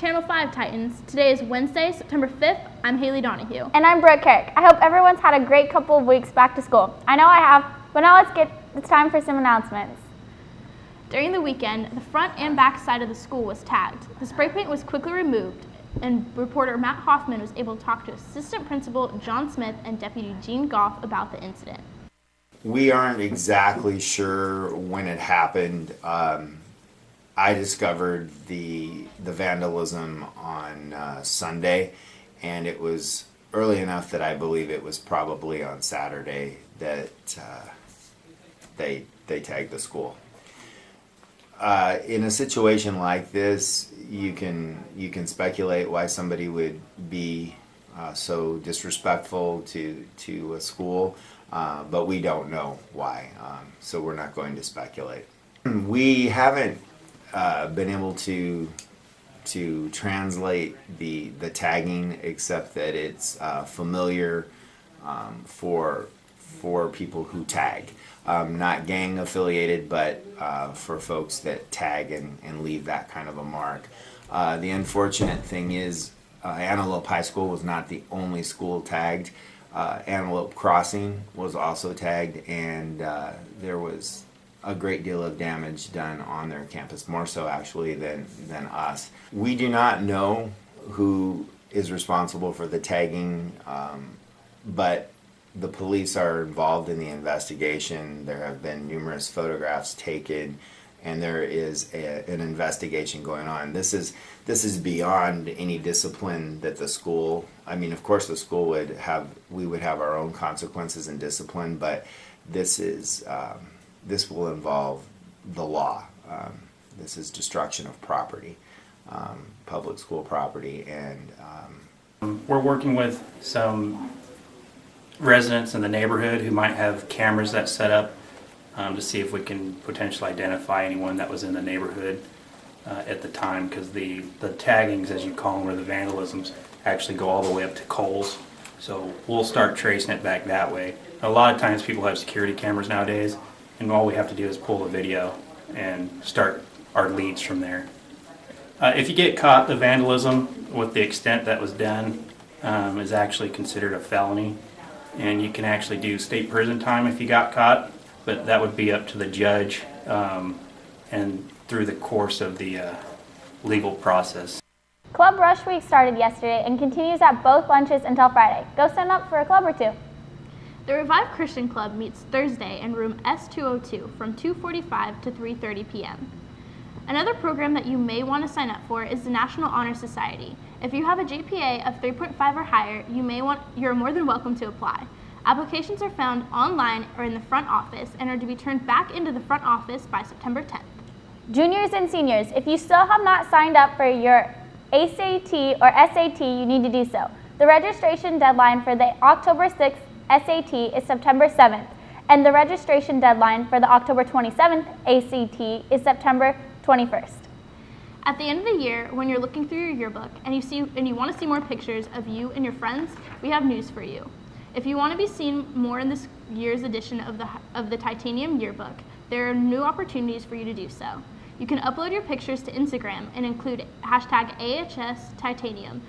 Channel 5 Titans. Today is Wednesday, September 5th. I'm Haley Donahue. And I'm Brooke Carrick. I hope everyone's had a great couple of weeks back to school. I know I have, but now it's time for some announcements. During the weekend, the front and back side of the school was tagged. The spray paint was quickly removed, and reporter Matt Hoffman was able to talk to Assistant Principal John Smith and Deputy Gene Goff about the incident. We aren't exactly sure when it happened. I discovered the vandalism on Sunday, and it was early enough that I believe it was probably on Saturday that they tagged the school. In a situation like this, you can speculate why somebody would be so disrespectful to a school, but we don't know why. So we're not going to speculate. We haven't been able to translate the tagging, except that it's familiar for people who tag. Not gang affiliated, but for folks that tag and leave that kind of a mark. The unfortunate thing is Antelope High School was not the only school tagged. Antelope Crossing was also tagged, and there was a great deal of damage done on their campus, more so actually than us. We do not know who is responsible for the tagging, but the police are involved in the investigation. There have been numerous photographs taken, and there is an investigation going on. This is beyond any discipline that the school, I mean, of course the school we would have our own consequences and discipline, but this will involve the law. This is destruction of property, public school property, and we're working with some residents in the neighborhood who might have cameras that set up to see if we can potentially identify anyone that was in the neighborhood at the time, because the taggings, as you call them, or the vandalisms, actually go all the way up to Kohl's. So we'll start tracing it back that way. A lot of times people have security cameras nowadays, and all we have to do is pull the video and start our leads from there. If you get caught, the vandalism with the extent that was done is actually considered a felony, and you can actually do state prison time if you got caught, but that would be up to the judge and through the course of the legal process. Club Rush Week started yesterday and continues at both lunches until Friday. Go sign up for a club or two. The Revive Christian Club meets Thursday in room S202 from 2:45 to 3:30 p.m. Another program that you may want to sign up for is the National Honor Society. If you have a GPA of 3.5 or higher, you're more than welcome to apply. Applications are found online or in the front office and are to be turned back into the front office by September 10th. Juniors and seniors, if you still have not signed up for your ACT or SAT, you need to do so. The registration deadline for the October 6th SAT is September 7th, and the registration deadline for the October 27th ACT is September 21st. At the end of the year, when you're looking through your yearbook and you want to see more pictures of you and your friends, we have news for you. If you want to be seen more in this year's edition of the Titanium Yearbook, there are new opportunities for you to do so. You can upload your pictures to Instagram and include hashtag AHS Titanium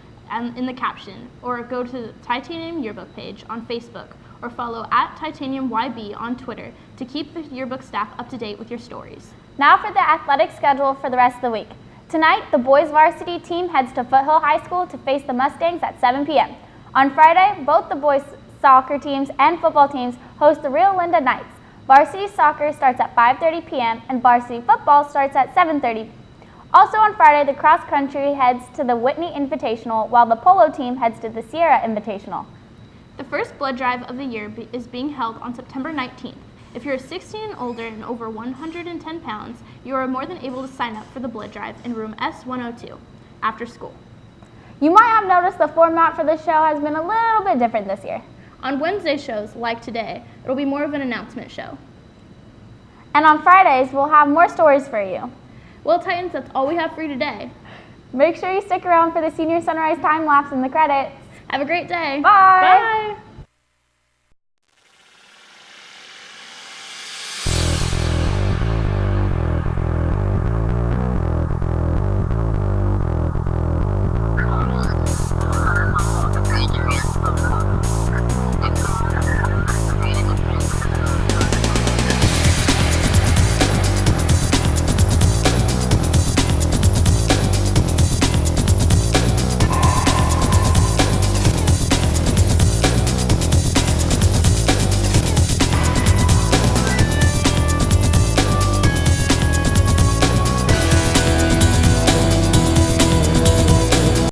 in the caption, or go to the Titanium Yearbook page on Facebook, or follow @TitaniumYB on Twitter to keep the yearbook staff up to date with your stories. Now for the athletic schedule for the rest of the week. Tonight, the boys varsity team heads to Foothill High School to face the Mustangs at 7 p.m. On Friday, both the boys soccer teams and football teams host the Rio Linda Knights. Varsity soccer starts at 5:30 p.m. and varsity football starts at 7:30. Also on Friday, the cross country heads to the Whitney Invitational, while the polo team heads to the Sierra Invitational. The first blood drive of the year is being held on September 19th. If you're 16 and older and over 110 pounds, you are more than able to sign up for the blood drive in room S102 after school. You might have noticed the format for the show has been a little bit different this year. On Wednesday shows, like today, it'll be more of an announcement show. And on Fridays, we'll have more stories for you. Well, Titans, that's all we have for you today. Make sure you stick around for the Senior Sunrise time lapse in the credits. Have a great day. Bye. Bye.